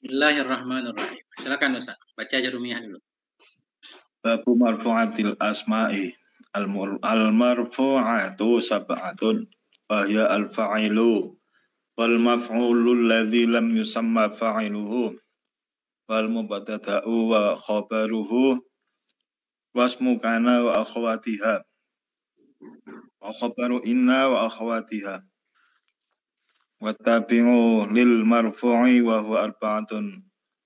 Bismillahirrahmanirrahim. Silakan Ustaz, baca aja Rumiyah dulu. Babu marfu'atil asma'i al-marfu'atu sab'atun wahya al-fa'ilu wal maf'ulu alladhi lam yusamma fa'iluhu wal mubtada'u wa khabaruhu wasmu kana wa akhwatiha wa khabaru inna wa akhwatiha wattabi'u lil marfu'i wa huwa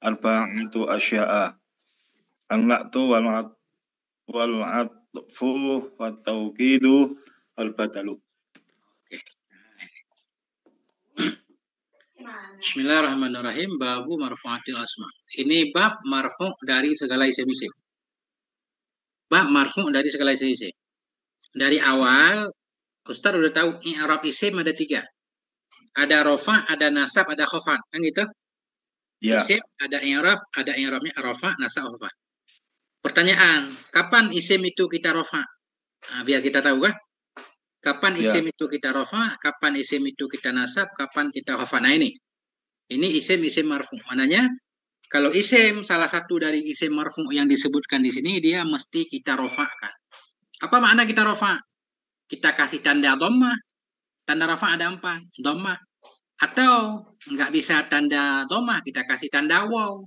arba'atu asya'a an-na'tu wal atfu wat tauqidu wal badalu. Bismillahirrahmanirrahim. Babu marfu'atil asma. Ini bab marfu' dari segala isim-isim. Bab marfu' dari segala isim-isim. Dari awal Ustaz udah tahu i'rab isim ada 3. Ada rofa, ada nasab, ada khofat. Kan gitu? Ya. Isim ada i'rabnya rofa, nasab, khofat. Pertanyaan, kapan isim itu kita rofa? Nah, biar kita tahu kan? Kapan isim itu kita rofa, kapan isim itu kita nasab, kapan kita khofat. Nah ini isim-isim marfu. Mananya kalau isim salah satu dari isim marfu yang disebutkan di sini dia mesti kita rofakan. Apa makna kita rofa? Kita kasih tanda dhammah. Tanda rofa ada 4, dhammah. Atau nggak bisa tanda dhammah, kita kasih tanda waw.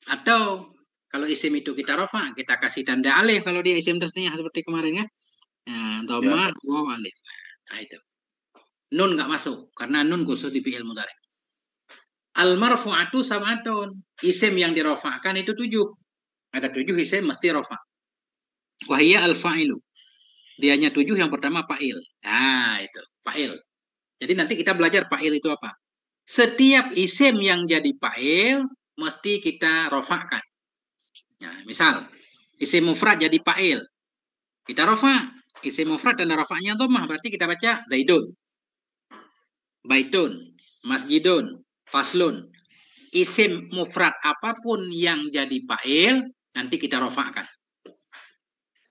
Atau kalau isim itu kita rofa, kita kasih tanda alif kalau dia isim tasniyah seperti kemarin ya. Nah, dhammah, waw, alif. Nah itu. Nun nggak masuk karena nun khusus di fi'il mudhari. Al-marfu'atu sab'atun. Isim yang dirofa'kan itu 7. Ada 7 isim mesti rofa. Wahia al-fa'ilu. Dianya 7, yang pertama fa'il. Nah, itu. Fa'il. Jadi nanti kita belajar fa'il itu apa. Setiap isim yang jadi fa'il, mesti kita rofa'kan. Nah, misal, isim mufrad jadi fa'il. Kita rofa'. Isim mufrad dan rofa'nya dhammah. Berarti kita baca zaidun, baitun, masjidun, faslun. Isim mufrad apapun yang jadi fa'il, nanti kita rofa'kan.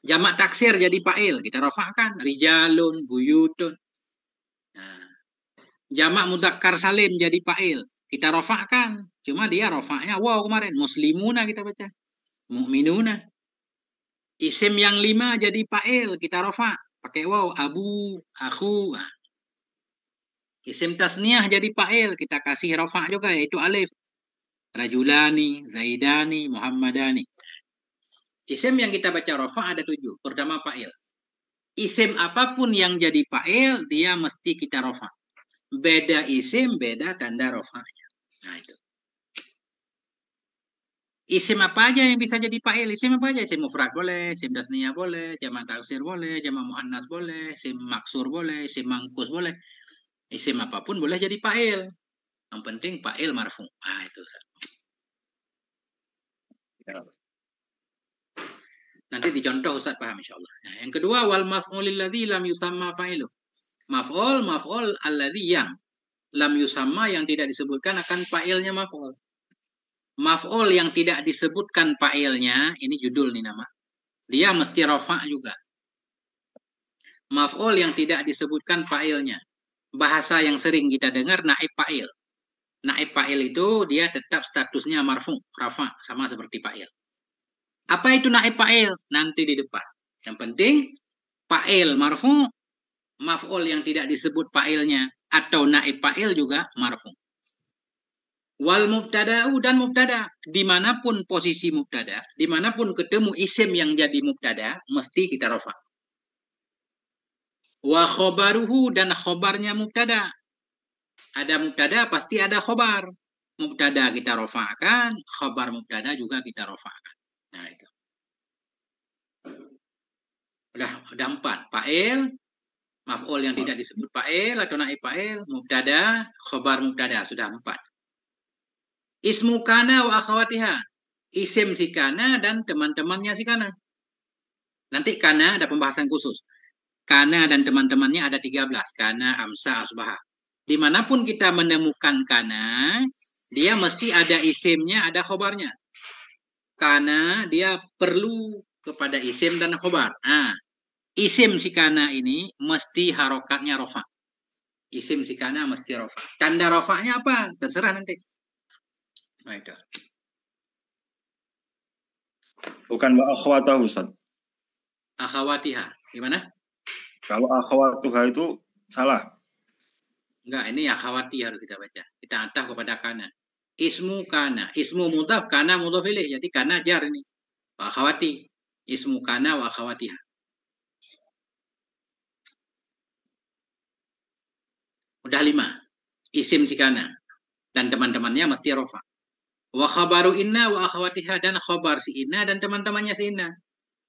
Jamak taksir jadi fa'il, kita rofa'kan. Rijalun, buyutun. Nah, jamak mudzakkar salim jadi fa'il, kita rofa'kan. Cuma dia rofa'nya wow kemarin. Muslimuna kita baca. Mu'minuna. Isim yang 5 jadi fa'il, kita rofa'. Pakai wow. Abu, aku. Isim tasniyah jadi fa'il, kita kasih rofa' juga, yaitu alif. Rajulani, Zaidani, Muhammadani. Isim yang kita baca rofa' ada 7. Pertama fa'il. Isim apapun yang jadi fa'il, dia mesti kita rofa'. Beda isim, beda tanda rofa'nya. Nah itu. Isim apa aja yang bisa jadi fa'il? Isim apa aja? Isim mufrad boleh, isim tasniyah boleh, jamak taksir boleh, jamak muannas boleh, isim maksur boleh, isim mangkus boleh. Isim apapun boleh jadi fa'il. Yang penting fa'il marfu. Nah itu. Ya. Nanti dicontoh Ustaz paham insyaallah. Nah, yang kedua wal maf'ulil ladzi lam yusamma fa'ilu. Maf'ul alladzi yang lam yusamma, yang tidak disebutkan akan fa'ilnya maf'ul. Maf'ul yang tidak disebutkan fa'ilnya, ini judul nih nama. Dia mesti rofa' juga. Maf'ul yang tidak disebutkan fa'ilnya. Bahasa yang sering kita dengar naib fa'il. Naib fa'il itu dia tetap statusnya marfu, rafa, sama seperti fa'il. Apa itu naib fa'il? Nanti di depan. Yang penting fa'il marfu, maf'ul yang tidak disebut fa'ilnya atau naib fa'il juga marfu. Wal mubtada'u dan mubtada, dimanapun posisi mubtada, dimanapun ketemu isim yang jadi mubtada, mesti kita rofa. Wa khobaruhu, dan khobarnya mubtada. Ada mubtada pasti ada khobar. Mubtada kita rofa'kan, khobar mubtada juga kita rofa'kan. Nah itu. Udah 4. Fa'il, maf'ul yang tidak disebut fa'il atau naib fa'il, mubtada, khobar mubtada, sudah 4. Ismu kana wa akhawatiha. Isim si kana dan teman-temannya si kana. Nanti kana ada pembahasan khusus. Kana dan teman-temannya ada 13. Kana, amsa, asbaha. Dimanapun kita menemukan kana, dia mesti ada isimnya, ada khobarnya. Kana dia perlu kepada isim dan khobar. Nah, isim si kana ini mesti harokatnya rofa. Isim si kana mesti rofa. Tanda rofanya apa? Terserah nanti. Nah, itu. Bukan wa akhwatahu, Ustaz. Akhawatiha. Gimana? Kalau akhwatuha itu salah. Enggak, ini akhawati harus kita baca. Kita atah kepada kana. Ismu kana. Ismu mudhaf, kana mudhaf ilaih. Jadi kana jar ini. Wa akhawati. Ismu kana wa akhawatiha. Udah 5. Isim si kana. Dan teman-temannya mesti rofa. Wa khabaru inna wa akhawatiha. Dan khabar si inna dan teman-temannya si inna.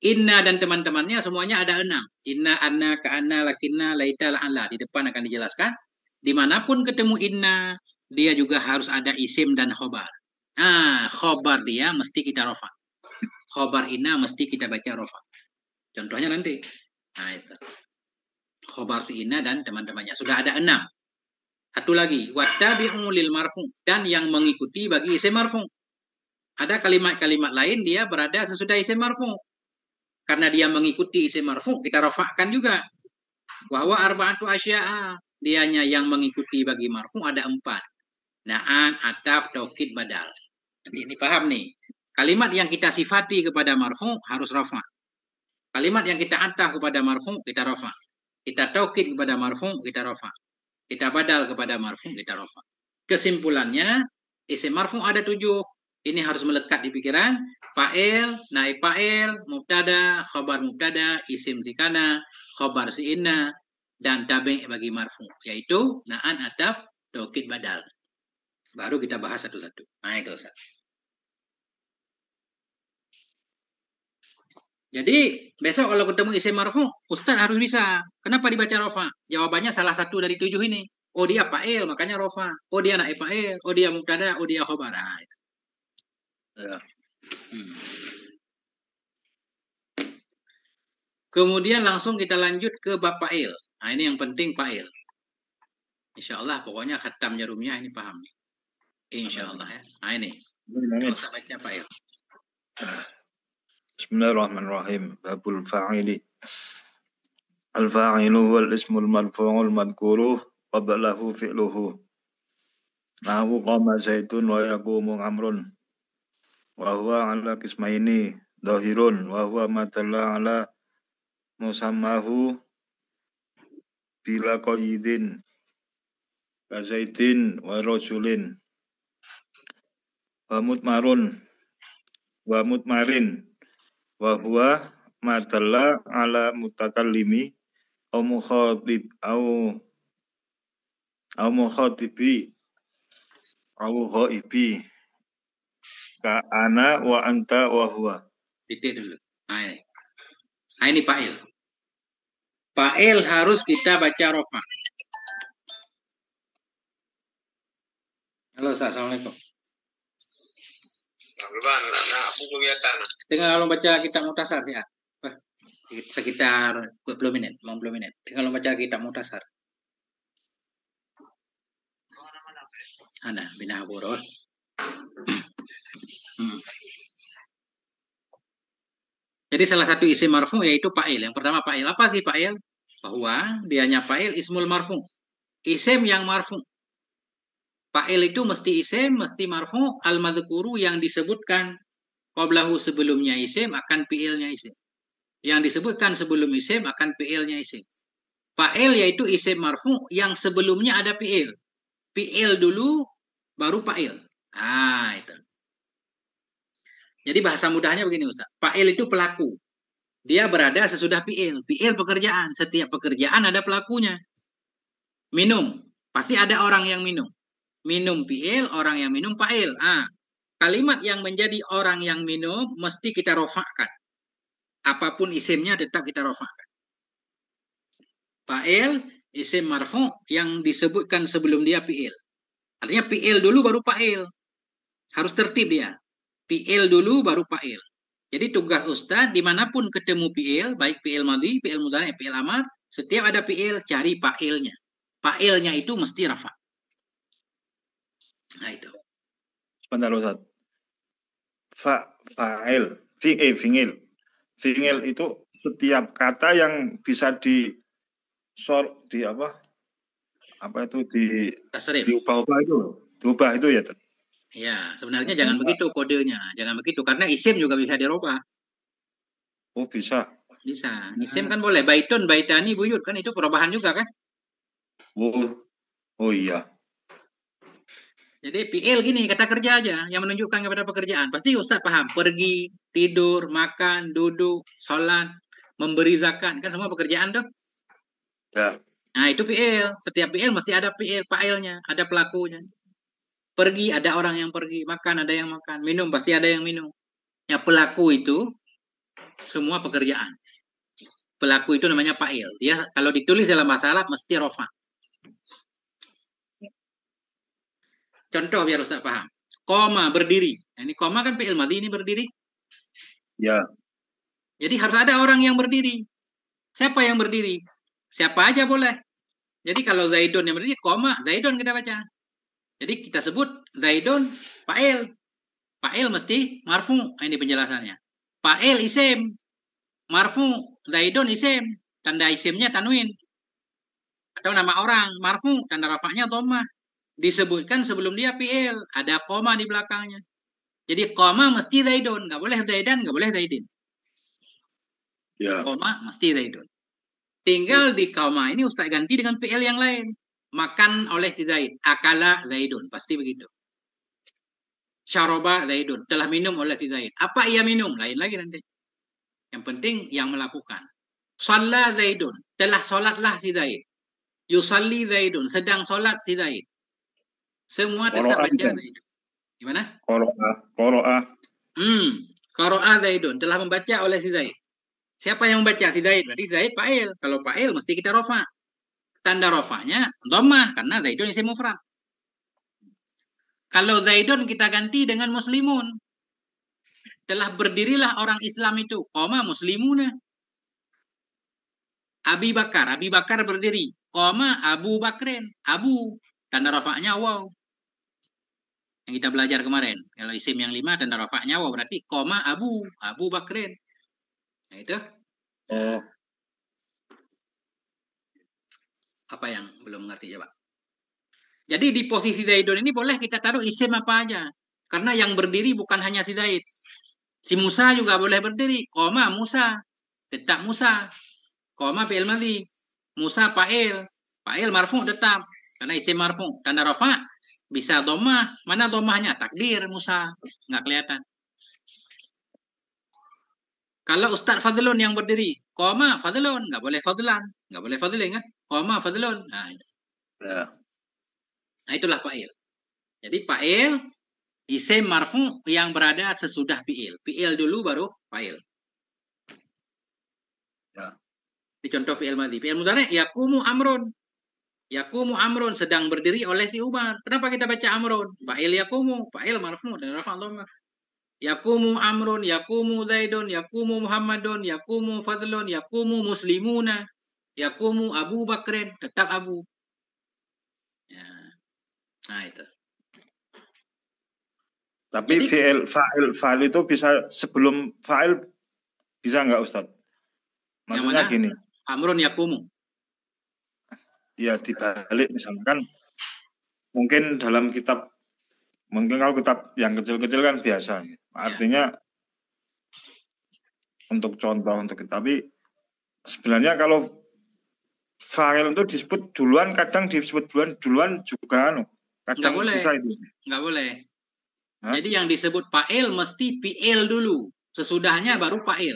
Inna dan teman-temannya semuanya ada 6. Inna, anna, ka'anna, lakinna, laita, la'ala. Di depan akan dijelaskan. Dimanapun ketemu inna, dia juga harus ada isim dan khobar. Khobar dia mesti kita rofa. Khobar inna mesti kita baca rofa. Contohnya nanti. Nah, itu. Khobar si inna dan teman-temannya. Sudah ada 6. Satu lagi. Wattabi'u lil marfu. Dan yang mengikuti bagi isim marfu. Ada kalimat-kalimat lain dia berada sesudah isim marfu. Karena dia mengikuti isim marfu, kita rafa'kan juga. Wahwa arba'atu asya'a. Dianya yang mengikuti bagi marfu ada 4. Na'an, ataf, taukid, badal. Ini paham nih. Kalimat yang kita sifati kepada marfu harus rafa. Kalimat yang kita ataf kepada marfu kita rafa. Kita taukid kepada marfu kita rafa. Kita badal kepada marfu kita rafa. Kesimpulannya, isim marfu ada 7. Ini harus melekat di pikiran. Fa'il, naib fa'il, mubtada, khabar mubtada, isim si kana, khabar si inna, dan tabi' bagi marfu. Yaitu na'an, ataf, taukid, badal. Baru kita bahas satu-satu. Nah, itu Ustaz. Jadi, besok kalau ketemu isim marfu, Ustaz harus bisa. Kenapa dibaca rofa? Jawabannya salah satu dari 7 ini. Oh, dia fa'il, makanya rofa. Oh, dia naib fa'il. Oh, dia mubtada. Oh, dia khabar. Nah, itu. Ya. Kemudian langsung kita lanjut ke bab fa'il. Nah, ini yang penting fa'il. Insya Allah, pokoknya khatam jarumnya ini paham nih. Insya Allah ya. Nah, ini. Kita usah baca fa'il. Bismillahirrahmanirrahim. Babul fa'ili. Al-fa'ilu huwal ismul marfu'ul madhkuruh qablahu fi'luhu. Nahu qama zaitun wa yaqumu amrun. Wa huwa ala qismaini dhahirun wa huwa matalla ala musammahu bila qayyidin kazaitin wa rajulin wa mutmarun wa mutmarin wa huwa matalla ala mutakallimi au mukhatib au mukhatibi au ghaibi ka ana wa anta wa huwa. Titik dulu. Nah, ini fa'il. Fa'il harus kita baca rofa. Halo, Assalamualaikum. Tinggal kalau baca kitab mutasar sih. Sekitar 20 menit, 50 menit. Tinggal baca kitab mutasar. Ana binah burul. Jadi salah satu isim marfu yaitu fa'il. Yang pertama fa'il. Apa sih fa'il? Bahwa dianya fa'il ismul marfu. Isim yang marfu. Fa'il itu mesti isim, mesti marfu, al-madhkuru yang disebutkan qablahu sebelumnya isim akan fi'ilnya isim. Yang disebutkan sebelum isim akan fi'ilnya isim. Fa'il yaitu isim marfu yang sebelumnya ada fi'il. Fi'il dulu baru fa'il. Ah, itu. Jadi bahasa mudahnya begini Ustaz. Fa'il itu pelaku. Dia berada sesudah fi'il. Fi'il pekerjaan. Setiap pekerjaan ada pelakunya. Minum. Pasti ada orang yang minum. Minum fi'il, orang yang minum fa'il. Kalimat yang menjadi orang yang minum mesti kita rofakkan. Apapun isimnya tetap kita rofakkan. Fa'il, isim marfu yang disebutkan sebelum dia fi'il. Artinya fi'il dulu baru fa'il. Harus tertib dia. Fi'il dulu baru fa'il. Jadi tugas Ustaz dimanapun ketemu fi'il, baik fi'il madhi, fi'il mudhari', fi'il amar, setiap ada fi'il cari fa'ilnya. Fa'ilnya itu mesti rafa. Nah itu. Sebentar Ustaz. Fa'il. Fi'il. Fi'il itu setiap kata yang bisa diubah-ubah itu Tasrif. diubah itu ya. Ya, sebenarnya Bisa, jangan bisa. begitu kodenya, jangan begitu karena isim juga bisa dirubah. Oh, bisa. Bisa. Isim Hmm. kan boleh. Baitun, baitani, buyut kan itu perubahan juga kan? Oh, oh iya. Jadi PL gini, kata kerja aja yang menunjukkan kepada pekerjaan. Pasti Ustaz paham. Pergi, tidur, makan, duduk, sholat, memberi zakat. Kan semua pekerjaan tuh. Ya. Nah itu PL. Setiap PL mesti ada PL, failnya, ada pelakunya. Pergi, ada orang yang pergi. Makan, ada yang makan. Minum, pasti ada yang minum. Ya pelaku itu semua pekerjaan. Pelaku itu namanya fa'il. Dia kalau ditulis dalam bahasa Arab mesti rofa. Contoh biar Ustaz paham. Koma berdiri. Nah, ini koma kan fi'il madhi ini berdiri. Ya. Jadi harus ada orang yang berdiri. Siapa yang berdiri? Siapa aja boleh. Jadi kalau Zaidun yang berdiri, koma Zaidun kita baca. Jadi kita sebut Zaidun fa'il. Fa'il mesti marfu. Ini penjelasannya. Fa'il isim. Marfu. Zaidun isim. Tanda isimnya tanwin. Atau nama orang. Marfu. Tanda rafa'nya dhammah. Disebutkan sebelum dia fi'il. Ada koma di belakangnya. Jadi koma mesti Zaidun. Nggak boleh Zaidan, nggak boleh Zaidin. Ya. Koma mesti Zaidun. Tinggal di koma ini Ustaz ganti dengan fi'il yang lain. Makan oleh si Zaid. Akala Zaidun. Pasti begitu. Syaroba Zaidun. Telah minum oleh si Zaid. Apa ia minum? Lain lagi nanti. Yang penting yang melakukan. Shalla Zaidun. Telah solatlah si Zaid. Yusalli Zaidun. Sedang solat si Zaid. Semua tetap Qoro'ah baca bisa. Zaidun. Gimana? Qoro'ah. Qoro'ah. Qara'a Zaidun. Telah membaca oleh si Zaid. Siapa yang membaca? Si Zaid. Berarti Zaid fa'il. Kalau fa'il mesti kita rofa. Tanda rofanya dhammah karena Zaidun isim mufrad. Kalau Zaidun kita ganti dengan muslimun. Telah berdirilah orang Islam itu. Koma muslimuna. Abi Bakar. Abi Bakar berdiri. Koma Abu Bakrin. Abu. Tanda rofaknya wow. Yang kita belajar kemarin. Kalau isim yang 5 tanda rofaknya wow. Berarti koma Abu. Abu Bakrin. Nah itu. Oh, Apa yang belum mengerti ya Pak? Jadi di posisi Zaidun ini boleh kita taruh isim apa aja. Karena yang berdiri bukan hanya si Zaid. Si Musa juga boleh berdiri. Koma Musa. Tetap Musa. Koma fi'il madhi. Musa fa'il. Fa'il marfu tetap. Karena isim marfu. Tanda rafa bisa dhammah. Mana dhammahnya? Takdir Musa. Nggak kelihatan. Kalau Ustadz Fadlun yang berdiri. Koma Fadlun. Nggak boleh Fadlan. Nggak boleh Fadlin kan? Koma Fadlun. ya. Nah itulah fa'il. Jadi fa'il isim marfu yang berada sesudah fi'il. Fi'il dulu baru fa'il. Ya. Di contoh fi'il madhi. Fi'il mudhari' yakumu amrun. Yakumu amrun sedang berdiri oleh si Umar. Kenapa kita baca amrun? Fa'il yakumu, fa'il marfu dan rafa' dhammah. Yakumu amrun, yakumu zaidun, yakumu muhammadun, yakumu fadlun, yakumu muslimuna, yakumu Abu Bakrin, tetap Abu. Ya. Nah itu. Tapi Jadi fa'il itu bisa sebelum fa'il bisa nggak Ustaz? yang Maksudnya mana? gini, Amrun yakumu. ya dibalik misalkan mungkin dalam kitab, mungkin kalau kitab yang kecil-kecil kan biasa. Artinya untuk contoh untuk kita, tapi sebenarnya kalau fa'il itu disebut duluan, kadang disebut duluan juga Nggak kadang boleh. bisa itu. Nggak boleh. Hah? Jadi yang disebut fa'il mesti fi'il dulu. Sesudahnya baru fa'il.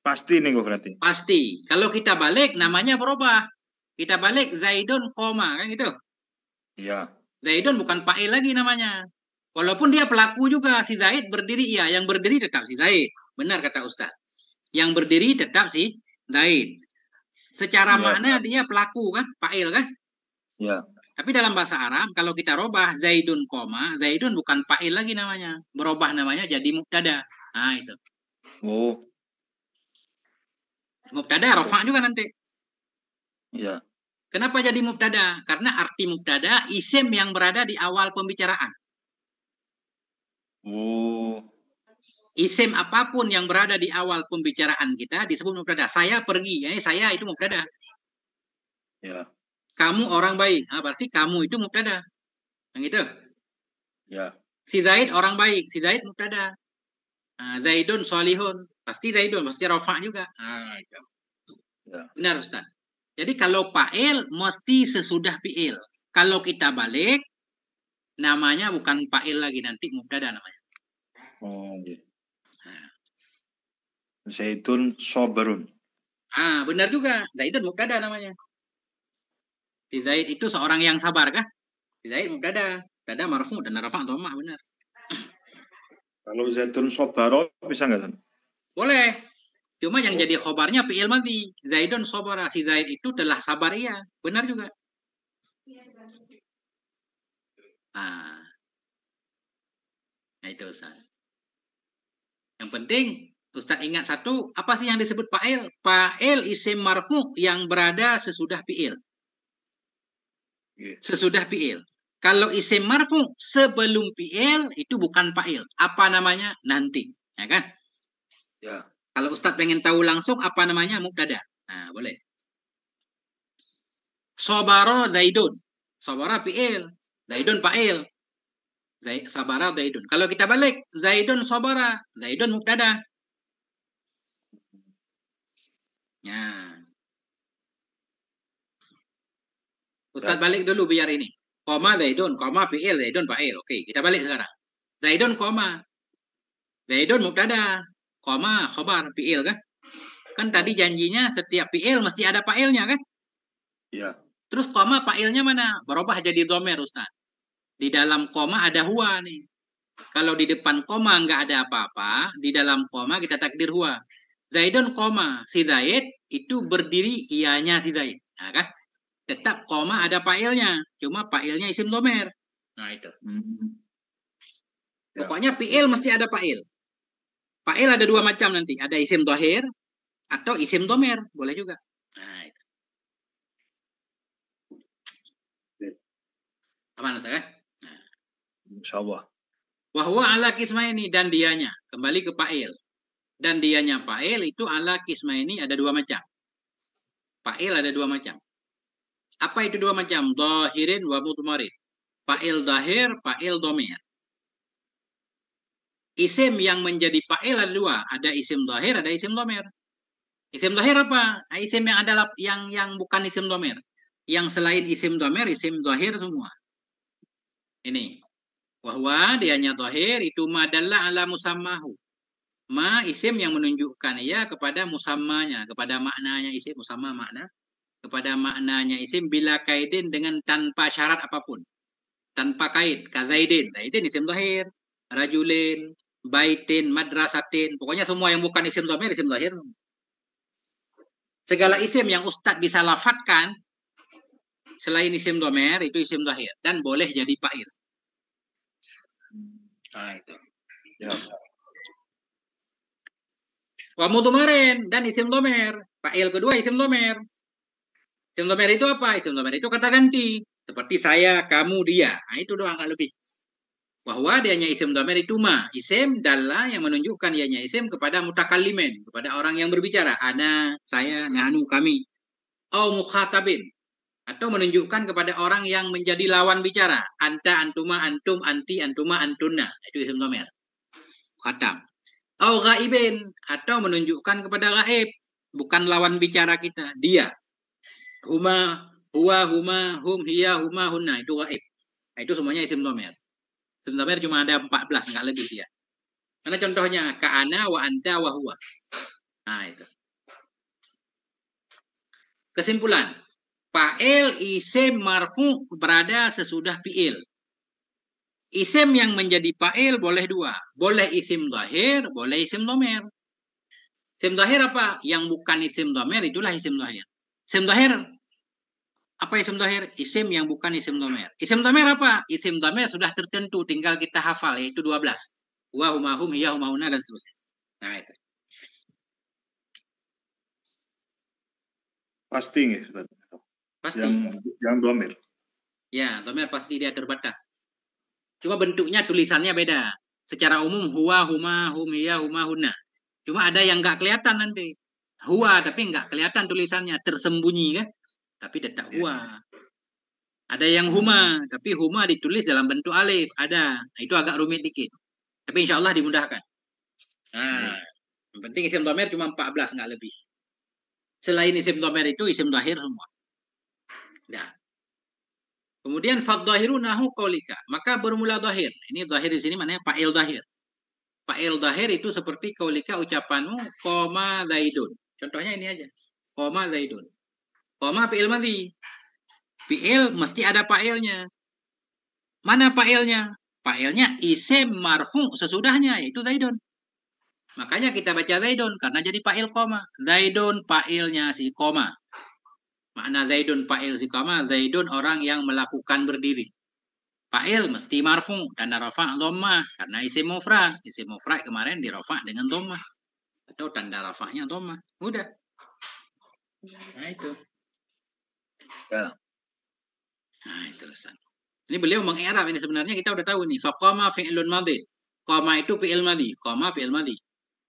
Pasti nih gue berarti. Pasti. Kalau kita balik namanya berubah. Kita balik Zaidun koma kan gitu. Iya. Zaidun bukan fa'il lagi namanya. Walaupun dia pelaku juga si Zaid berdiri iya, yang berdiri tetap si Zaid. Benar kata Ustaz. Yang berdiri tetap si Zaid. Secara Iya. makna dia pelaku kan, fa'il kan? Iya. Tapi dalam bahasa Arab kalau kita robah Zaidun koma, Zaidun bukan fa'il lagi namanya. Berubah namanya jadi mubtada. Nah itu. Oh. Mubtada rafa juga nanti. Iya. Kenapa jadi mubtada? Karena arti mubtada isim yang berada di awal pembicaraan. Oh. Isim apapun yang berada di awal pembicaraan kita disebut mubtada. Saya pergi, saya itu mubtada. Ya. Kamu orang baik, berarti kamu itu mubtada. Yang itu. Ya. Si Zaid orang baik, si Zaid mubtada. Zaidun solihun, pasti Zaidun, pasti rofa juga. Itu. Ya. Benar Ustaz. Jadi kalau fa'il mesti sesudah fi'il. Kalau kita balik, namanya bukan fa'il lagi, nanti mubtada namanya. Oh, iya. Zaidun sobarun. Benar juga. Zaidun mubtada namanya. Si Zaid itu seorang yang sabar kah? Si Zaid mubtada. Mubtada marfu dan rafa dhamma, benar. Kalau Zaidun sobaro bisa nggak, San? Boleh. Cuma yang jadi khobarnya fi'il madhi. Zaidun sobara. Si Zaid itu telah sabar, iya. Benar juga. Nah itu Ustaz. Yang penting Ustaz ingat satu, apa sih yang disebut fa'il? Fa'il isim marfu yang berada sesudah fi'il. Sesudah fi'il. Kalau isim marfu sebelum fi'il itu bukan fa'il. Apa namanya? Nanti. Ya kan? Ya. Kalau Ustaz pengen tahu langsung apa namanya? Mubtada. Nah, boleh. Sobaro Zaidun. Sobara fi'il. Zaidun fa'il. Sabara Zaidun. Kalau kita balik, Zaidun sobara. Zaidun mubtada. Ya. Ustaz balik dulu biar ini. Koma Zaidun, koma fi'il, Zaidun fa'il. Oke, kita balik sekarang. Zaidun koma. Zaidun mubtada. Koma khobar fi'il kan? Kan tadi janjinya setiap fi'il mesti ada fa'ilnya kan? Iya. Terus koma fa'ilnya mana? Berubah jadi dhamir Ustaz. Di dalam koma ada huwa nih. Kalau di depan koma nggak ada apa-apa, di dalam koma kita takdir huwa. Zaidun koma, si Zaid itu berdiri ianya si Zaid. Nah, kan? Tetap koma ada fa'ilnya, cuma fa'ilnya isim dhamir. Nah itu. Ya. Pokoknya fi'il mesti ada fa'il. Fa'il ada dua macam nanti, ada isim dhahir atau isim dhamir, boleh juga. Nah itu. Aman Ustaz? Nah. Insyaallah. Wa huwa ala kismaini, dan dianya, kembali ke fa'il. Dan dianya fa'il itu ala kismaini ada dua macam. Fa'il ada dua macam. Apa itu dua macam? Dhahirin wa mudmarin. Fa'il dhahir, fa'il dhamir. Isim yang menjadi fa'il ada dua, ada isim dhahir, ada isim dhamir. Isim dhahir apa? Isim yang adalah yang bukan isim dhamir. Yang selain isim dhamir, isim dhahir semua. Ini. Wahwa dianya dhahir itu madalla ala musammahu. Ma isim yang menunjukkan ia kepada musammanya, kepada maknanya isim, musamma makna, kepada maknanya isim bila kaidin dengan tanpa syarat apapun. Tanpa kait, kazaidin. Zaidin isim dhahir, rajulin, baitin, madrasatin, pokoknya semua yang bukan isim dhamir isim dhahir. Segala isim yang Ustadz bisa lafadzkan selain isim dhamir itu isim dhahir dan boleh jadi fa'il. Nah itu. Ya. Wa mudmarin dan isim dhamir. Fa'il kedua isim dhamir. Isim dhamir itu apa? Isim dhamir itu kata ganti. Seperti saya, kamu, dia. Nah itu doang nggak lebih. Bahwa dianya isim dhamir itu ma. Isim dalla yang menunjukkan dianya isim kepada mutakallimin. Kepada orang yang berbicara. Ana, saya, nahnu, kami. Au mukhatabin. Atau menunjukkan kepada orang yang menjadi lawan bicara. Anta, antuma, antum, anti, antuma, antunna. Itu isim dhamir. Khatam. Au ghaibin, atau menunjukkan kepada gaib, bukan lawan bicara kita, dia. Huma, huwa, huma, hum, hiya, huma, hunna, itu gaib. Nah, itu semuanya isim dhamir. Isim dhamir cuma ada 14, enggak lebih dia. Karena contohnya ka'ana wa anta wa huwa. Nah, itu. Kesimpulan, fa'il isim marfu berada sesudah fi'il. Isim yang menjadi fa'il boleh dua. Boleh isim dhahir, boleh isim dhamir. Isim dhahir apa? Yang bukan isim dhamir itulah isim dhahir. Isim dhahir apa isim dhahir? Isim yang bukan isim dhamir. Isim dhamir apa? Isim dhamir sudah tertentu, tinggal kita hafal, yaitu 12. Wa huma hum, hiya huma hunna, dan seterusnya. Nah itu. Pasti nggih, Ustaz? Pasti. Yang dhamir. Ya, dhamir pasti dia terbatas. Cuma bentuknya tulisannya beda. Secara umum huwa, huma, hum, hiya, huma, hunna. Cuma ada yang nggak kelihatan nanti. Huwa tapi nggak kelihatan tulisannya, tersembunyi kan? Tapi tetap huwa. Ada yang huma, tapi huma ditulis dalam bentuk alif. Ada. Itu agak rumit dikit. Tapi insya Allah dimudahkan. Nah, yang penting isim dhamir cuma 14, nggak lebih. Selain isim dhamir itu isim dhahir semua. Nah. Kemudian fadzahiru nahu qaulika. Maka bermula dhahir. Ini dhahir di sini maknanya fa'il dhahir. Fa'il dhahir itu seperti qaulika ucapanmu qoma zaidun. Contohnya ini aja. Qoma zaidun. Qoma fi'il madhi. Fi'il mesti ada fa'ilnya. Mana fa'ilnya? Fa'ilnya isim marfu sesudahnya yaitu zaidun. Makanya kita baca zaidun karena jadi fa'il qoma. Zaidun fa'ilnya si qoma. Makna zaidun fa'il si qoma, zaidun orang yang melakukan berdiri. Fa'il mesti marfu dan rafa' dhammah karena isim mufrad. Isim mufrad kemarin dirafa' dengan dhammah atau tanda rafa'nya dhammah. Udah. Nah itu. Ya. Nah itu Ustaz. Ini beliau mengi'rab ini sebenarnya kita udah tahu nih. Faqama fi'lun madhi. Qama itu fi'il madhi. Qama fi'il madhi.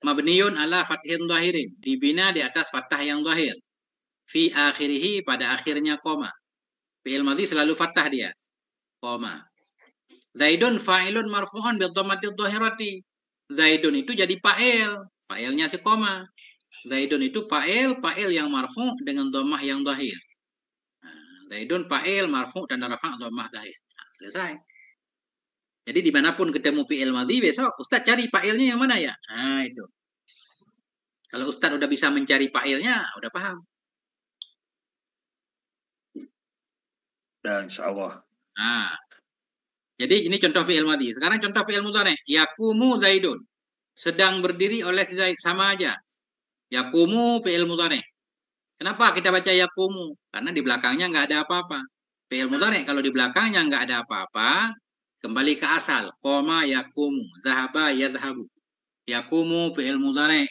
Mabniun ala fathin dhahirin. Dibina di atas fathah yang dhahir. Fi akhirihi pada akhirnya qama. Fi'il madhi selalu fathah dia. Qama. Zaidun fa'ilun marfu'un bi dhammati dhahirati. Zaidun itu jadi fa'il. Fa'ilnya si qama. Zaidun itu fa'il yang marfu' dengan dhammah yang dhahir. Zaidun fa'il marfu' dan rafa' dhammah dhahir. Nah, selesai. Jadi dimanapun ketemu fi'il madhi besok Ustaz cari fa'ilnya yang mana ya? Nah itu. Kalau Ustaz udah bisa mencari fa'ilnya, udah paham. Dan insya Allah. Nah, jadi ini contoh fi'il madhi. Sekarang contoh fi'il mudhari'. Yakumu Zaidun. Sedang berdiri oleh Zaid. Sama aja. Yakumu fi'il mudhari'. Kenapa kita baca yakumu? Karena di belakangnya nggak ada apa-apa. Fi'il mudhari' kalau di belakangnya nggak ada apa-apa, kembali ke asal. Qoma yakumu. Zahaba yadhabu. Yakumu fi'il mudhari'.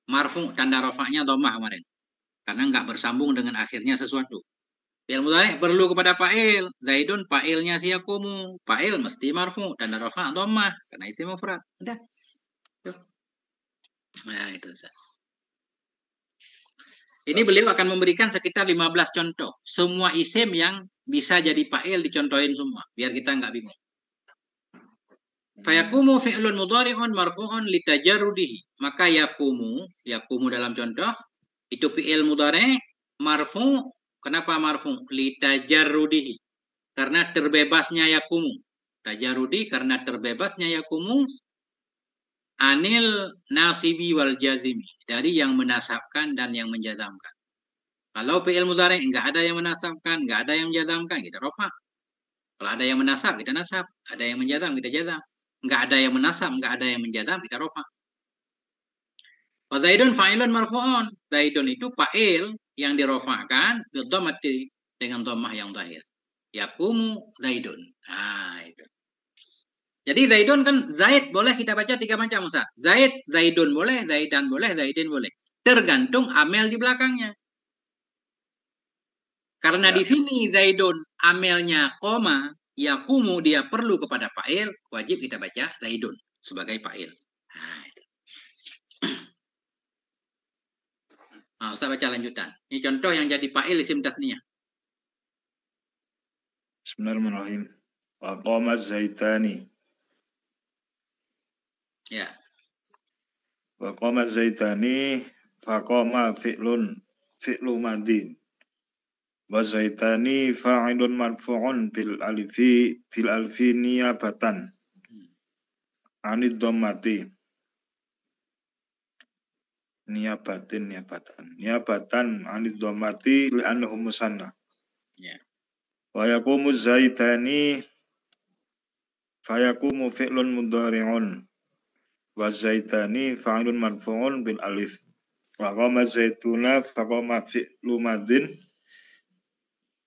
Marfu' tanda rafa'nya dhammah kemarin. Karena nggak bersambung dengan akhirnya sesuatu. Fi'il mudhari' perlu kepada fa'il. Zaidun fa'ilnya si yakumu. Fa'il mesti marfu' tanda rafa' dhammah karena isim mufrad. Udah. Nah, itu Ustaz. Ini beliau akan memberikan sekitar 15 contoh. Semua isim yang bisa jadi fa'il dicontohin semua. Biar kita nggak bingung. Fayakumu fi'lun mudhari'un marfu'un litajarrudihi. Maka yakumu dalam contoh, itu fi'il mudhari' marfu'. Kenapa marfu'? Litajarrudihi. Karena terbebasnya yakumu. Tajarrudi karena terbebasnya yakumu anil nasibi wal jazimi. Dari yang menasabkan dan yang menjazamkan. Kalau fi'il mudhari' enggak ada yang menasabkan, enggak ada yang menjazamkan, kita rafa'. Kalau ada yang menasab, kita nasab. Ada yang menjazam, kita jazam. Enggak ada yang menasab, enggak ada yang menjazam, kita rafa'. Wa Zaidun fa'ilun marfu'un. Zaidun itu fa'il yang dirofa'kan dengan dhammah yang zahir. Yakumu Zaidun. Nah, itu. Jadi Zaidun kan Zaid boleh kita baca 3 macam Ustaz. Zaid, Zaidun boleh, Zaidan boleh, Zaidin boleh. Tergantung amel di belakangnya. Karena di sini Zaidun amelnya koma, yakumu dia perlu kepada fa'il, wajib kita baca Zaidun sebagai fa'il. Nah, Ustaz baca lanjutan. Ini contoh yang jadi fa'il isim tasniyah. Bismillahirrahmanirrahim. Wa qama zaitani. Ya. Wa qama zaitani faqama fi'lu madin. Wa zaitani fa'ilun marfu'un bil alfi niyabatan. Anid dhammati. Niyabatan anid dhammati li'annahu musanna. Ya. Wa yaqumu zaitani fayaqumu fi'lun mudhari'un. Wa zaitani fa'ilun marfu'un bil alif. Wa qama zaituna faqama fi'lu madin.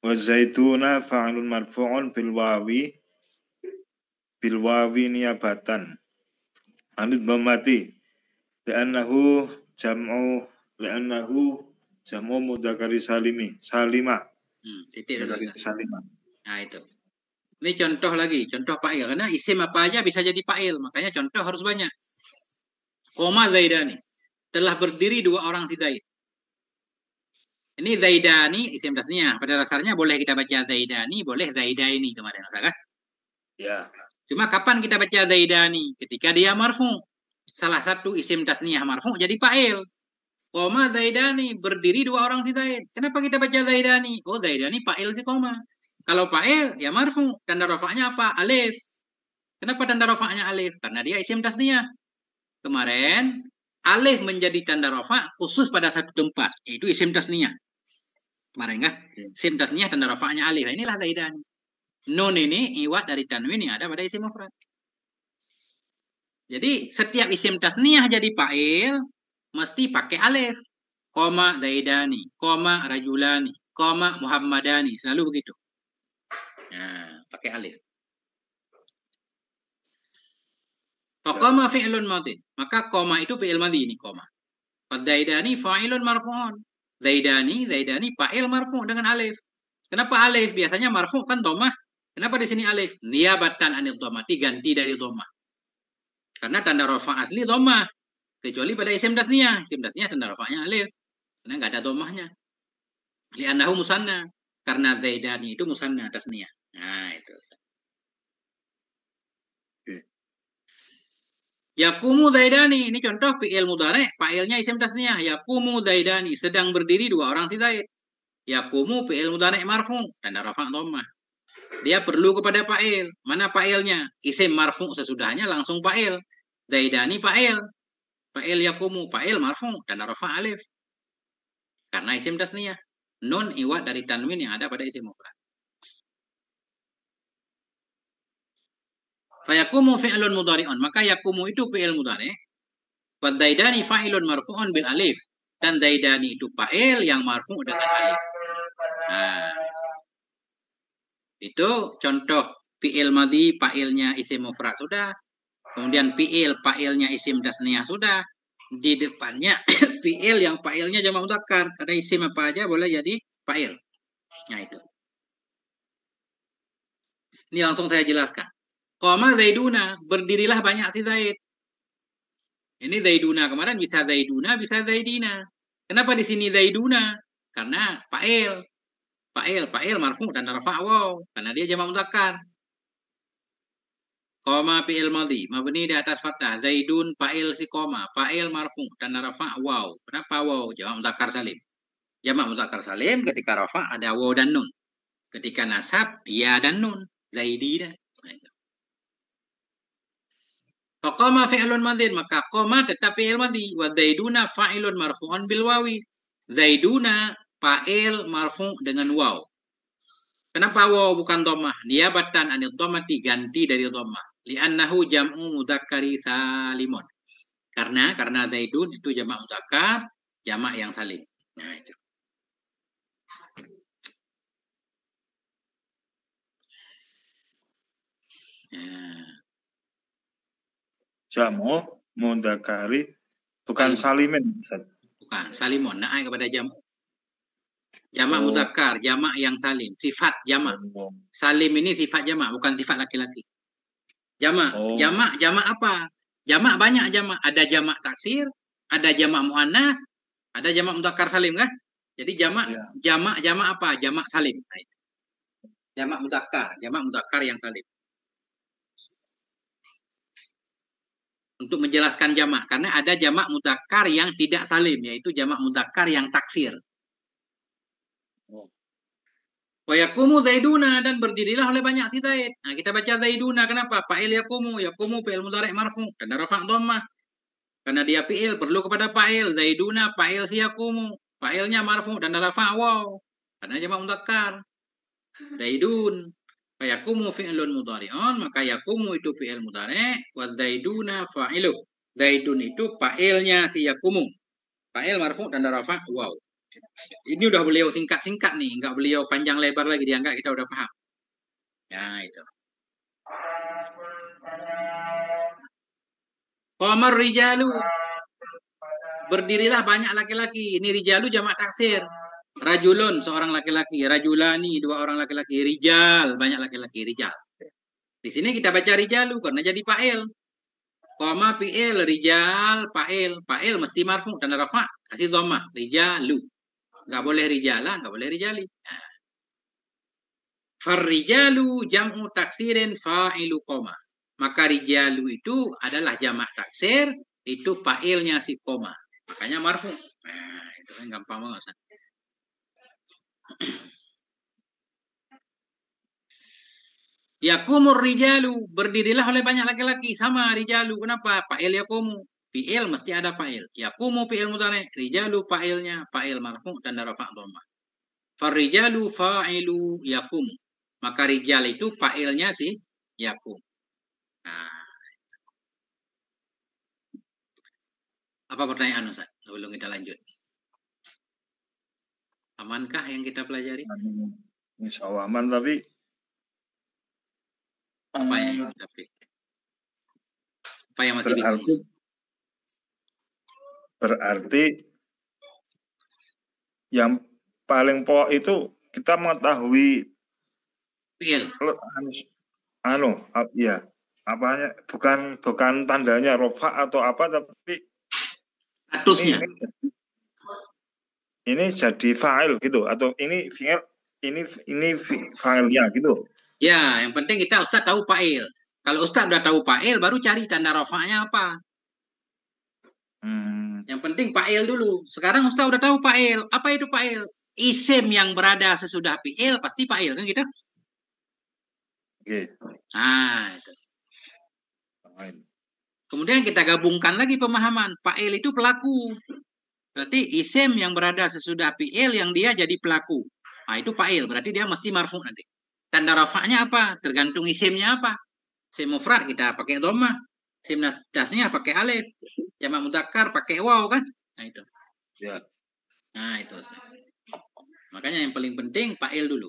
Wa zaituna fa'ilun marfu'un bil wawi niyabatan. Anid dhammati li'annahu jam'u mudzakkari salimah. Titik dulu. Salimah. Nah, itu. Ini contoh lagi, contoh fa'il. Karena isim apa aja bisa jadi fa'il. Makanya contoh harus banyak. Qoma Zaidani. Telah berdiri 2 orang si Zaid. Ini zaidani isim tasniyah. Pada dasarnya boleh kita baca zaidani, boleh zaidaini kemarin, kan? Ya. Cuma kapan kita baca zaidani? Ketika dia marfu. Salah satu isim tasniyah marfu jadi fa'il. Koma zaidani, berdiri dua orang si Zaid. Kenapa kita baca zaidani? Oh, zaidani fa'il si koma. Kalau fa'il ya marfu, tanda rafa'nya apa? Alif. Kenapa tanda rafa'nya alif? Karena dia isim tasniyah. Kemarin alif menjadi tanda rafa khusus pada satu tempat, yaitu isim tasniyah. Kemarin kan? Isim tasniyah tanda rafa'nya alif. Inilah zaidani. Nun ini iwat dari tanwin yang ada pada isim mufrad. Jadi setiap isim tasniyah jadi fa'il mesti pakai alif. Koma zaidani, koma rajulani, koma muhammadani, selalu begitu. Nah, pakai alif. Faqama fi'lun madhi. Maka koma itu fi'il madhi ini koma. Zaidani fa'ilun marfu'un. Zaidani fa'il marfu' dengan alif. Kenapa alif? Biasanya marfu' kan dhammah. Kenapa di sini alif? Niyabatan anil dhammah, diganti dari dhammah. Karena tanda rafa asli dhammah. Kecuali pada isim tasniyah. Isim tasniyah tanda rafa'nya alif. Karena nggak ada dhammahnya. Li'annahu musanna. Karena zaidani itu musanna tasniyah. Nah, itu. Yakumu zaidani. Ini contoh fi'il mudhari'. Fa'ilnya isim tasniyah. Yakumu zaidani. Sedang berdiri dua orang si Zaid. Yakumu fi'il mudhari' marfu. Tanda rafa' dhammah. Dia perlu kepada fa'il. Mana fa'ilnya? Isim marfu sesudahnya langsung fa'il. Zaidani fa'il. Fa'il yakumu. Fa'il marfu. Tanda rafa' alif. Karena isim tasniyah. Nun iwat dari tanwin yang ada pada isim mufrad. Fayakumu fi'lun mudhari'un. Maka yakumu itu fi'il mudhari'. Wa zaidani fa'ilun marfu'un bil alif. Dan zaidani itu fa'il yang marfu' dengan alif. Nah, itu contoh fi'il madhi, fa'ilnya isim mufrad sudah. Kemudian fi'il, fa'ilnya isim tasniyah sudah. Di depannya fi'il yang fa'ilnya jamak mudzakkar. Karena isim apa aja boleh jadi fa'il. Nah, itu. Ini langsung saya jelaskan. Qama zaiduna, berdirilah banyak si Zaid. Ini zaiduna kemarin bisa zaiduna, bisa zaidina. Kenapa di sini zaiduna? Karena fa'il. Fa'il marfu dan rafa' waw. Karena dia jamak mudzakkar. Koma fi'il madhi, mabni di atas fathah. Zaidun fa'il si koma, fa'il marfu dan rafa' waw. Kenapa waw? Jamak mudzakkar salim. Jamak mudzakkar salim ketika rafa' ada waw dan nun. Ketika nasab ya dan nun. Zaidina. Faqama fi'lun madhin, maka qama tetap fi'il madhi. Wa zaiduna fa'ilun marfu'un bil wawi. Zaiduna fa'il marfu' dengan waw. Kenapa waw bukan dhammah? Niyabatan anil dhammati, ganti dari dhammah. Li'annahu jam'u mudzakkari salimun. Karena zaidun itu jamak mudzakkar, jamak yang salim. Nah, itu. Jamu mudzakkari bukan salimin, Ustaz. Bukan, salimun. Naik kepada jamu. Jamak mudzakkar, jamak yang salim. Sifat jamak. Salim ini sifat jamak, bukan sifat laki-laki. Jamak. Jamak apa? Jamak banyak jamak. Ada jamak taksir, ada jamak muannas, ada jamak mudzakkar salim kan? Jadi jamak apa? Jamak salim. Jamak mudzakkar yang salim. Untuk menjelaskan jamak, karena ada jamak mudzakkar yang tidak salim, yaitu jamak mudzakkar yang taksir. Wa yakumu zaiduna, dan berdirilah oleh banyak si Zaid. Nah, kita baca zaiduna, kenapa? Fa'il yakumu fi'il mudhari' marfu' dan rafa' dhammah. Karena dia fi'il perlu kepada fa'il. Zaiduna fa'il si yakumu. Fa'ilnya marfu' dan rafa' waw. Karena jamak mudzakkar. Zaidun. Fa yakumu fi'lun mudhari'un, maka yakumu itu fi'il mudhari', wa zaiduna fa'ilu. Zaidun itu fa'ilnya si yakumu. Fa'il marfu' dan rafa' waw. Ini udah beliau singkat-singkat nih, enggak beliau panjang lebar lagi, dia enggak, kita udah paham. Ya, itu. Qamar rijalu. Berdirilah banyak laki-laki. Ini rijalu jamak taksir. Rajulun seorang laki-laki, rajulani dua orang laki-laki, rijal banyak laki-laki, rijal. Di sini kita baca rijalu karena jadi fa'il. Qama fi'il, rijal fa'il. Fa'il mesti marfu dan rafa', kasih dhammah, rijalu. nggak boleh rijala, nggak boleh rijali. Nah, farrijalu jam'u taksirin fa'ilu koma. Maka rijalu itu adalah jamak taksir, itu fa'ilnya si koma. Makanya marfu. Nah, itu kan gampang banget. Yakumur rijalu, berdirilah oleh banyak laki-laki. Sama rijalu, kenapa? Fa'il yakumu. Fi'il mesti ada fa'il. Yakumu fi'il mudhari', rijalu fa'ilnya, fa'il marfu' dan rafa' dhamma. Farrijalu fa'ilu yakum. Maka rijal itu fa'ilnya si yakum. Nah, apa pertanyaan Ustaz? Sebelum kita lanjut. Amankah yang kita pelajari? Insya Allah aman, tapi Apa yang masih bingung? Berarti yang paling pokok itu kita mengetahui fi'il. Ya, apanya? Bukan tandanya rofa atau apa, tapi statusnya. Ini jadi fa'il gitu, atau ini fi'il, ini fa'ilnya gitu. Ya, yang penting kita Ustaz tahu fa'il. Kalau Ustaz udah tahu fa'il, baru cari tanda rafa'nya apa. Yang penting fa'il dulu. Sekarang Ustaz udah tahu fa'il. Apa itu fa'il? Isim yang berada sesudah fi'il pasti fa'il kan gitu. Oke. Nah, itu. Kemudian kita gabungkan lagi pemahaman. Fa'il itu pelaku. Berarti isim yang berada sesudah fi'il yang dia jadi pelaku. Nah, itu fa'il. Berarti dia mesti marfu nanti. Tanda rafa'nya apa? Tergantung isimnya apa. Isim mufrad kita pakai dhammah. Isim nasnya pakai alif. Jamak mudzakkar pakai waw kan? Nah, itu. Ya. Nah, itu. Makanya yang paling penting fa'il dulu.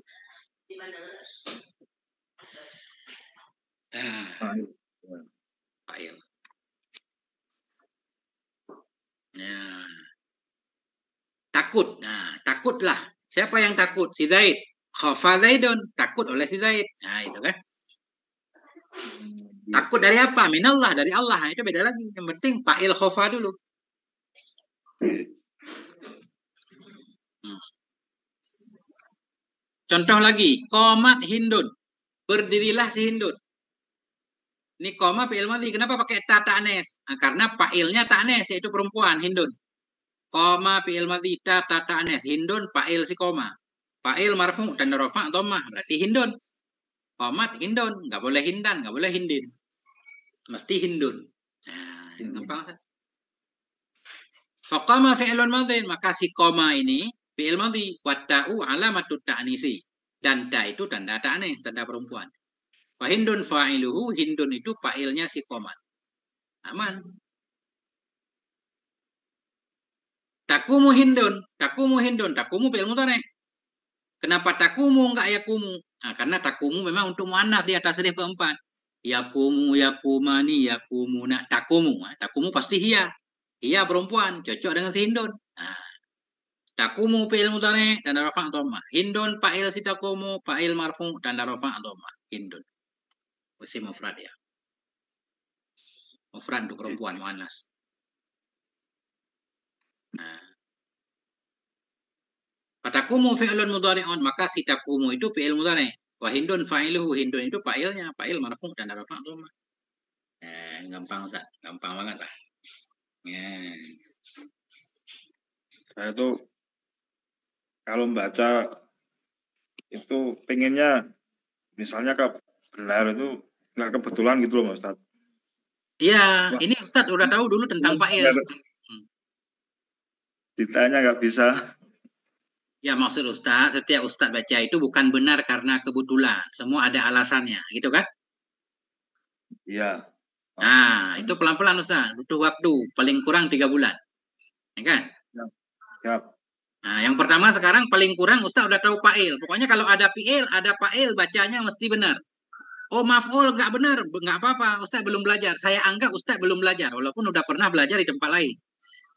Fa'il. Nah. Takut. Nah, takutlah. Siapa yang takut? Si Zaid. Khafa Zaidun. Takut oleh si Zaid. Nah, itu kan. Takut dari apa? Minallah, dari Allah. Nah, itu beda lagi. Yang penting fa'il khafa dulu. Contoh lagi. Qomat Hindun. Berdirilah si Hindun. Ini koma fi'il madhi. Kenapa pakai ta ta'nes? Nah, karena fa'ilnya ta'nes, yaitu perempuan, Hindun. Koma fi'il madhi ta ta'nes. Hindun fa'il si koma. Fa'il marfu dan rafa' dhammah. Berarti Hindun. Qomat Hindun. Nggak boleh Hindan, nggak boleh Hindin. Mesti Hindun. Nah, gampang. Faqama fi'ilun madhin. Maka si koma ini fi'il madhi. Watta'u alamatut ta'nisi. Dan ta itu tanda ta'nes, tanda perempuan. Hindun fa'iluhu, Hindun itu fa'ilnya si komat. Aman. Takumu Hindun, takumu Hindun, takumu fi'il mudhari'. Kenapa takumu enggak yakumu? Nah, karena takumu memang untuk muannats di atas tasrif keempat. Yakumu, yakumani, yakumuna, takumu. Nah, takumu pasti hiya. Hiya perempuan, cocok dengan si Hindun. Nah, takumu fi'il mudhari' dan rafa' dhammah. Hindun fa'il si takumu, fa'il marfu' dan rafa' dhammah. Hindun. Isim mufrad ya. Mufrad untuk perempuan muannas. Nah. Fatakumu fi'lun mudhari'un, maka si takumu itu fi'il mudhari'. Wa Hindun fa'iluhu, Hindun itu fa'ilnya, fa'il marfu' dan rafa' dhammah. Gampang Ustaz, gampang banget lah. Saya tuh kalau membaca itu pengennya misalnya benar itu nggak kebetulan gitu loh, Ustaz. Iya, ini Ustaz udah tahu dulu tentang fa'il. Ditanya nggak bisa. Ya maksud Ustaz, setiap Ustaz baca itu bukan benar karena kebetulan. Semua ada alasannya, gitu kan? Iya. Nah, itu pelan-pelan Ustaz. Butuh waktu, paling kurang 3 bulan. Ya kan? Ya. Nah, yang pertama sekarang paling kurang Ustaz udah tahu fa'il. Pokoknya kalau ada fi'il, ada fa'il, bacanya mesti benar. Oh, maf'ul nggak benar, nggak apa-apa. Ustaz belum belajar. Saya anggap Ustaz belum belajar, walaupun udah pernah belajar di tempat lain.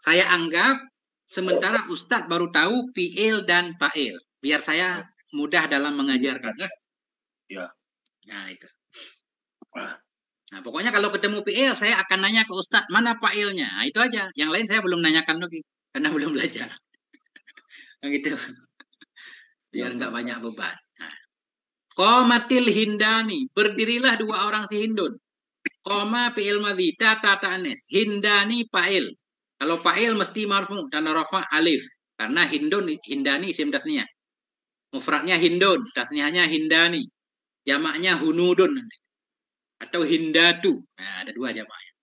Saya anggap sementara Ustaz baru tahu fi'il dan fa'il. Biar saya mudah dalam mengajarkan. Ya. Nah, itu. Nah, pokoknya kalau ketemu fi'il, saya akan nanya ke Ustaz, mana fa'ilnya? Nah, itu aja. Yang lain saya belum nanyakan lagi, karena belum belajar. Gitu. Biar nggak banyak beban. Nah. Qomatil hindani, berdirilah dua orang si Hindun. Qoma fi'il madhi, ta anes. Hindani fa'il. Kalau fa'il mesti marfu dan rafa alif. Karena hindani isim tasniyah. Mufradnya hindun, tasniyahnya hindani. Jamaknya hunudun. Atau hindatu. Nah, ada dua jamaknya.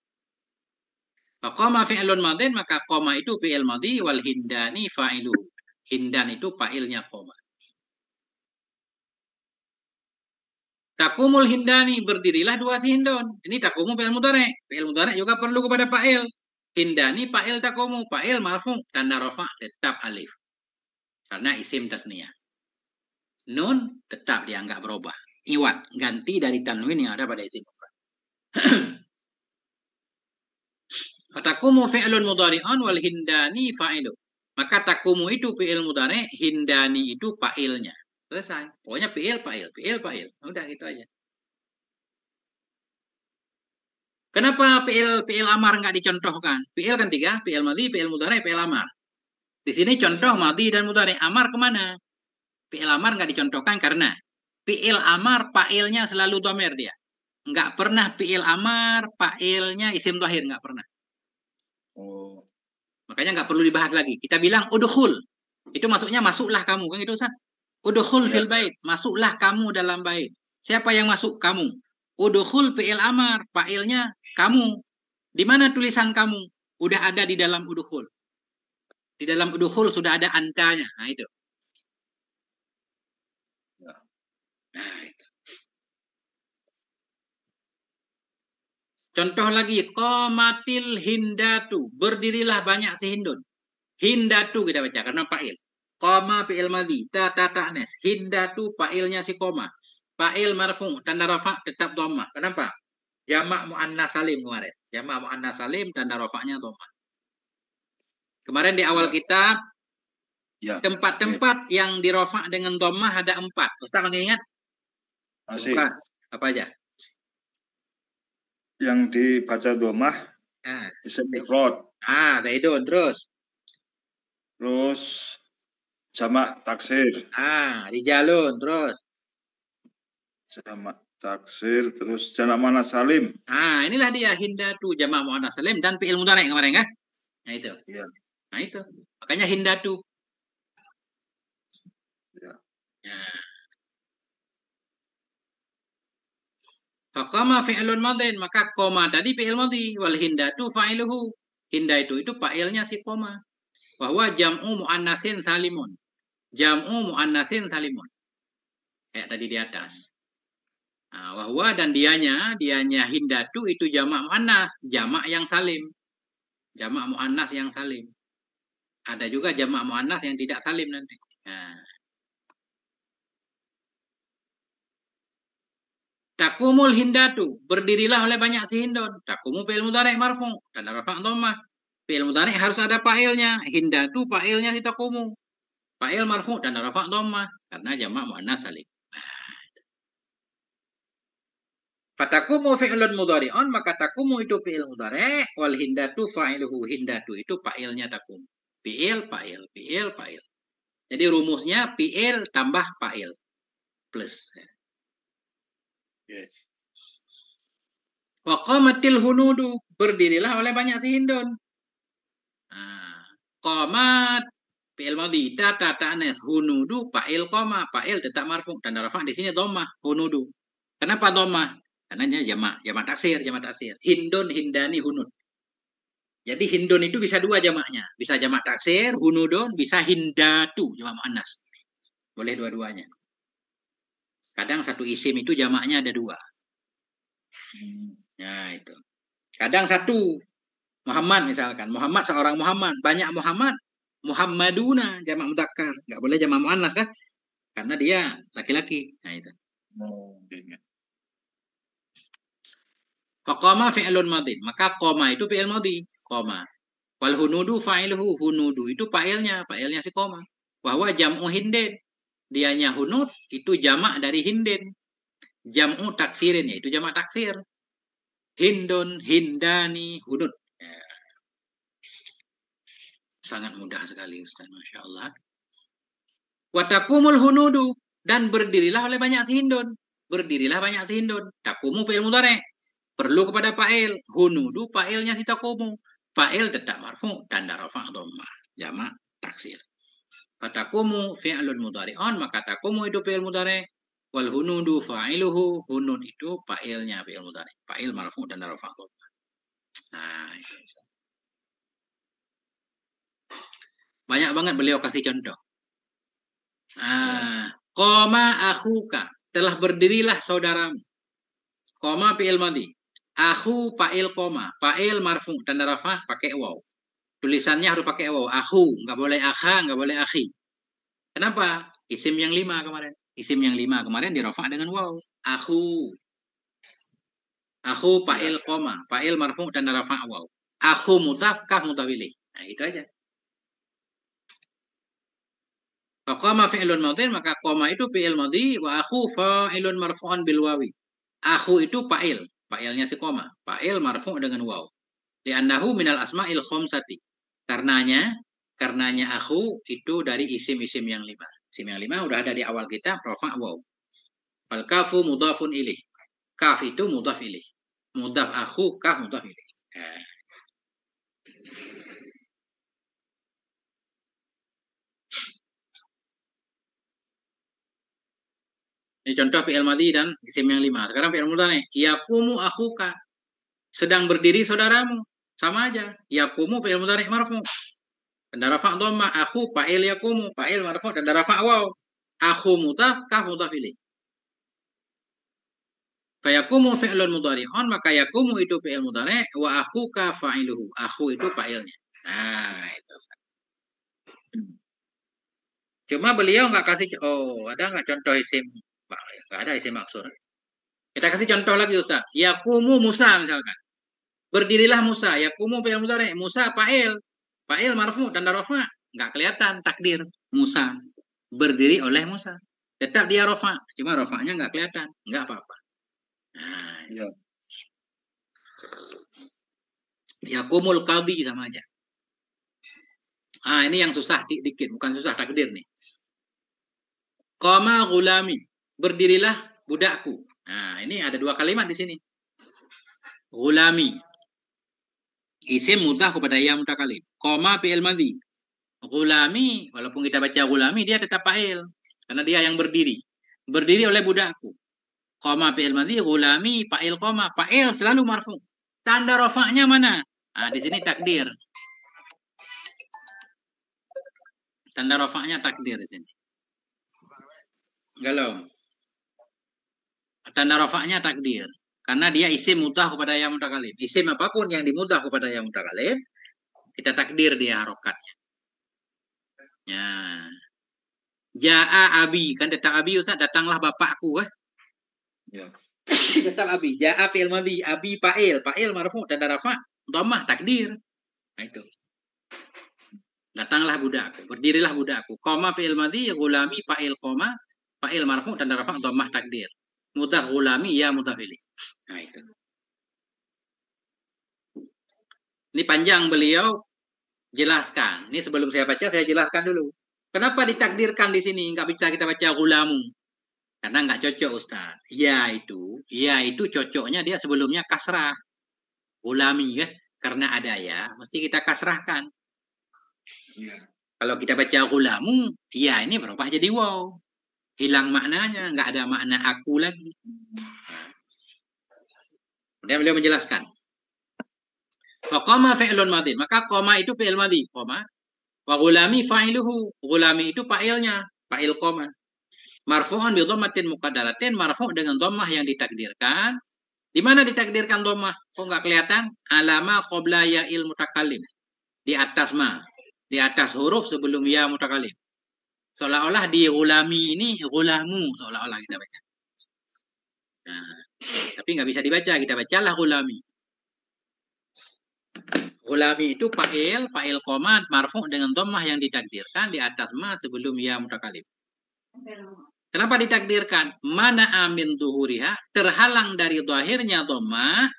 Qoma fi'ilun madhin, maka qoma itu fi'il madhi, wal hindani fa'iluhu. Hindan itu fa'ilnya qoma. Takumul hindani, berdirilah dua si hindun. Ini takumu fi'il mudhari'. Fi'il mudhari' juga perlu kepada fa'il. Hindani fa'il takumu, fa'il marfu, tanda rafa tetap alif. Karena isim tasniyah. Nun tetap dianggap berubah. Iwat, ganti dari tanwin yang ada pada isim mufrad. Takumu fi'lun mudhari'un wal hindani fa'ilu. Maka takumu itu fi'il mudhari', hindani itu fa'ilnya. Selesai. Pokoknya fi'il. Udah gitu aja. Kenapa fi'il amar nggak dicontohkan? Fi'il kan tiga, fi'il madhi, fi'il mudhari', fi'il amar. Di sini contoh madhi dan mudhari'. Amar kemana? Fi'il amar nggak dicontohkan karena fi'il amar fa'ilnya selalu dhamir dia. Nggak pernah fi'il amar fa'ilnya isim dhahir, nggak pernah. Oh. Makanya nggak perlu dibahas lagi. Kita bilang udkhul. Itu maksudnya masuklah kamu, kan itu Ustaz? Udkhul fil bait, masuklah kamu dalam bait. Siapa yang masuk? Kamu. Udkhul fi'il amar, fa'ilnya kamu. Di mana tulisan kamu? Udah ada di dalam udkhul. Di dalam udkhul sudah ada antanya. Nah itu. Nah, itu. Contoh lagi, qomatil hindatu. Berdirilah banyak si hindun. Hindatu kita baca karena fa'il. Qoma fi'il madhi, ta anes. Hindatu fa'ilnya si koma. Fa'il marfu, tanda rafa tetap dhamma. Kenapa? Jamak muannas salim kemarin. Jamak muannas salim tanda rafa'nya dhamma. Kemarin di awal kitab tempat-tempat yang dirofa dengan dhammah ada 4. Ustaz masih ingat? Masih. Apa aja? Yang dibaca dhammah isim mufrad. Zaidun, terus jamak taksir. Rijalun, terus Jamak taksir, terus jamak muannas salim. Inilah dia hindatu, jamak muannas salim dan fi'il mudhari' kemarin kan? Nah itu. Iya. Nah itu. Makanya hindatu. Ya. Faqama fi'lun madhin, maka koma tadi fi'il madhi, wal hindatu fa'iluhu. Hinda itu fa'ilnya si koma. Bahwa jam'u muannasin salimun. Jam'u muannasin salimun. Kayak tadi di atas. Wahwa dan dianya hindatu itu jamak muannas, jamak yang salim. Jamak muannas yang salim. Ada juga jamak muannas yang tidak salim nanti. Takumul hindatu, berdirilah oleh banyak si hindun. Takumu fi'il mudhari' marfu dan rafa' dhammah. Fi'il mudhari' harus ada fa'ilnya. Hindatu fa'ilnya si takumu. Fa'il marfu dan rafa' dhammah karena jamak muannas salim. Fatakumu fi'lun mudhari'un, maka takumu itu fi'il mudhari', wal hindatu fa'iluhu. Hindatu itu fa'ilnya takumu. Fi'il. Jadi rumusnya fi'il tambah fa'il plus. Yes. Wa qamatil hunudu, berdirilah oleh banyak si hindun. Qamat fi'il madhi, ta anes. Hunudu fa'il qama, fa'il tetap marfu dan rafa' di sini dhammah hunudu. Kenapa dhammah? Karena jamak taksir. Hindun, hindani, hunud. Jadi hindun itu bisa dua jamaknya. Bisa jamak taksir, hunudun, bisa hindatu, jamak muannas. Boleh dua-duanya. Kadang satu isim itu jamaknya ada 2. Nah itu. Kadang satu. Muhammad misalkan. Muhammad seorang Muhammad. Banyak Muhammad. Muhammaduna, jamak mudzakkar. Nggak boleh jamak muannas kan? Karena dia laki-laki. Nah itu. Faqama fi'lun madhin. Maka qoma itu fi'il madhi. Qoma. Wal hunudu fa'iluhu. Hunudu itu fa'ilnya si qoma. Bahwa jam'u hindin. Dianya hunud itu jamak dari hindin. Jam'u taksirin, yaitu jamak taksir. Hindun, hindani, hunud. Sangat mudah sekali Ustaz, Masya Allah. Watakumul hunudu, dan berdirilah oleh banyak sihindun. Berdirilah banyak sihindun. Takumu fi'il mudhari'. Perlu kepada fa'il. Hunudu fa'ilnya si takumu. Fa'il tetap marfu dan rafa' dhammah. Jamak taksir. Fatakumu fi'lun mudhari'un, maka takumu itu fi'il mudhari'. Wal hunudu fa'iluhu, hunun itu fa'ilnya fi'il mudhari'. Fa'il marfu dan rafa' dhammah. Nah, itu. Banyak banget beliau kasih contoh. Qoma akhuka, telah berdirilah saudaramu. Qoma fi'il madhi. Akhu fa'il qoma, fa'il marfu tanda rafa pakai waw. Tulisannya harus pakai waw. Akhu, nggak boleh akha, nggak boleh akhi. Kenapa? Isim yang 5 kemarin. Isim yang 5 kemarin dirafa dengan waw. Akhu. Akhu fa'il qoma, fa'il marfu tanda rafa waw. Akhu mudhaf kah mudhaf ilaih. Nah, itu aja. Qama fi'lun madhin, maka qama itu fi'il madhi, wa akhu fa'ilun marfu'an bil wawi. Akhu itu fa'il, fa'ilnya si qama, fa'il marfu' dengan waw. Li'annahu minal asma'il khamsati. Karenanya akhu itu dari isim-isim yang 5. Isim yang 5 udah ada di awal kita, rafa' waw. Fal kafu mudhafun ilaih. Kaf itu mudhaf ilaih. Mudhaf akhu kaf mudhaf ilaih. Ini contoh fi'il madhi dan isim yang 5. Sekarang fi'il mudhari. Yaqumu akhuka. Sedang berdiri saudaramu. Sama aja. Yaqumu fi'il mudhari marfu. Tanda rafa' dhammah. Akhu fa'il yaqumu. Fa'il marfu. Tanda rafa' waw. Akhu mudhaf kaf mudhaf ilaih. Fa yaqumu fi'lun mudhari'un, maka yaqumu itu fi'il mudhari' wa akhuka fa'iluhu. Akhu itu fa'ilnya. Nah, itu. Cuma beliau nggak kasih, ada nggak contoh isim? Nggak ada isim maksur. Kita kasih contoh lagi Ustaz. Yaqumu Musa misalkan. Berdirilah Musa. Yaqumu fi'il mudhari'. Musa fa'il. Fa'il marfu tanda rafa'. Nggak kelihatan takdir. Musa. Berdiri oleh Musa. Tetap dia rafa'. Cuma rafa'nya nggak kelihatan. Nggak apa-apa. Nah, ya. Yaqumul qadhi sama aja. Ini yang susah dikit. Bukan susah, takdir nih. Qama ghulami. Berdirilah budakku. Nah, ini ada 2 kalimat di sini. Ghulami. Isim mudhaf kepada ya mutakalim. Qama fi'il madhi. Ghulami, walaupun kita baca ghulami, dia tetap fa'il. Karena dia yang berdiri. Berdiri oleh budakku. Qama fi'il madhi, ghulami, fa'il qama. Fa'il selalu marfu. Tanda rafa'nya mana? Di sini takdir. Tanda rafa'nya takdir di sini. Galau. Tanda rafa'nya takdir. Karena dia isim mudhaf kepada ya mutakalim. Isim apapun yang dimudhaf kepada ya mutakalim, kita takdir dia harokatnya. Ya. Ja'a abi, kan tetap abi Ustaz, datanglah bapakku. Ya. Tetap abi. Ja'a fi'il madhi, abi fa'il, fa'il marfu tanda rafa', dhammah takdir. Nah itu. Datanglah budakku, berdirilah budakku. Qama fi'il madhi, ghulami fa'il qama, fa'il marfu tanda rafa' dhammah takdir. Mudhaf ghulami ya mudhaf ilaih. Nah itu. Ini panjang beliau jelaskan. Ini sebelum saya baca, saya jelaskan dulu. Kenapa ditakdirkan di sini? Nggak bisa kita baca gulamu. Karena nggak cocok Ustaz. Ya itu cocoknya dia sebelumnya kasrah. Gulami ya. Karena ada ya, mesti kita kasrahkan. Ya. Kalau kita baca gulamu, ya ini berubah jadi waw. Hilang maknanya, nggak ada makna aku lagi. Kemudian beliau menjelaskan. Qama fi'lun madhi. Maka qama itu fi'il madhi. Qama. Wa ghulami fa'iluhu. Ghulami itu fa'ilnya. Fa'il qama. Marfu'un bi dhammatin muqaddaratin. Marfu' dengan dhammah yang ditakdirkan. Di mana ditakdirkan dhammah? Kok nggak kelihatan? Alama qabla ya'il mutakallim. Di atas ma. Di atas huruf sebelum ya mutakallim. Seolah-olah di ghulami ini ghulamu. Seolah-olah kita baca. Nah, tapi nggak bisa dibaca. Kita bacalah ghulami. Ghulami itu fa'il qoma marfu' dengan dhammah yang ditakdirkan di atas ma sebelum ya mutakallim. Kenapa ditakdirkan? Mana amin zuhuriha, terhalang dari zahirnya dhammah,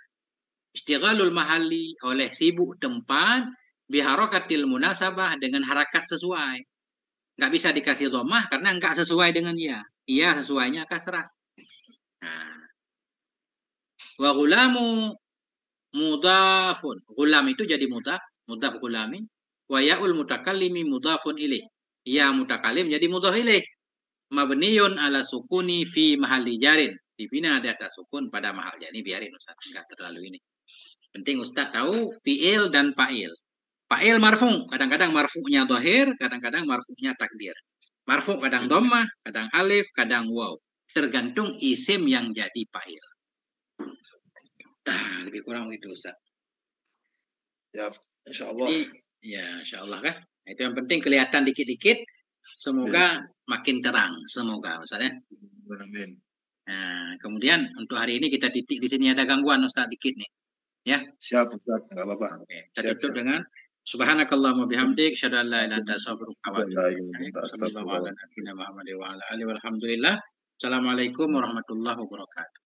istighalul mahalli, oleh sibuk tempat, biharakatil munasabah, dengan harakat sesuai. Nggak bisa dikasih dhammah karena nggak sesuai dengan ya. Iya sesuainya kasrah. Nah, wa ghulamu mudhafun. Gulam itu jadi mudhaf, mudhaf gulami. Wa ya'ul mutakallimi mudhafun ilaih. Ya mutakalim jadi mudhaf ilaih. Mabniyun ala sukuni fi mahalli jarin. Dibina di atas sukun pada mahal. Jadi biarin Ustaz, enggak terlalu ini. Penting Ustaz tahu fi'il dan fa'il. Fa'il marfu, kadang-kadang marfu'nya dhahir, kadang-kadang marfu'nya takdir. Marfu kadang dhammah, kadang alif, kadang waw. Tergantung isim yang jadi fa'il. Lebih kurang begitu Ustaz. Ya, insyaallah. Ya, insyaallah kan. Itu yang penting kelihatan dikit-dikit. Semoga makin terang, semoga Ustaz ya. Amin. Nah, kemudian untuk hari ini kita titik di sini ada gangguan Ustaz dikit nih. Ya. Siap Ustaz, enggak apa-apa. Oke, kita tutup dengan subhanakallahumma bihamdik asyhadu an la ilaha illa anta astaghfiruka wa atubu ilaik. Assalamualaikum warahmatullahi wabarakatuh.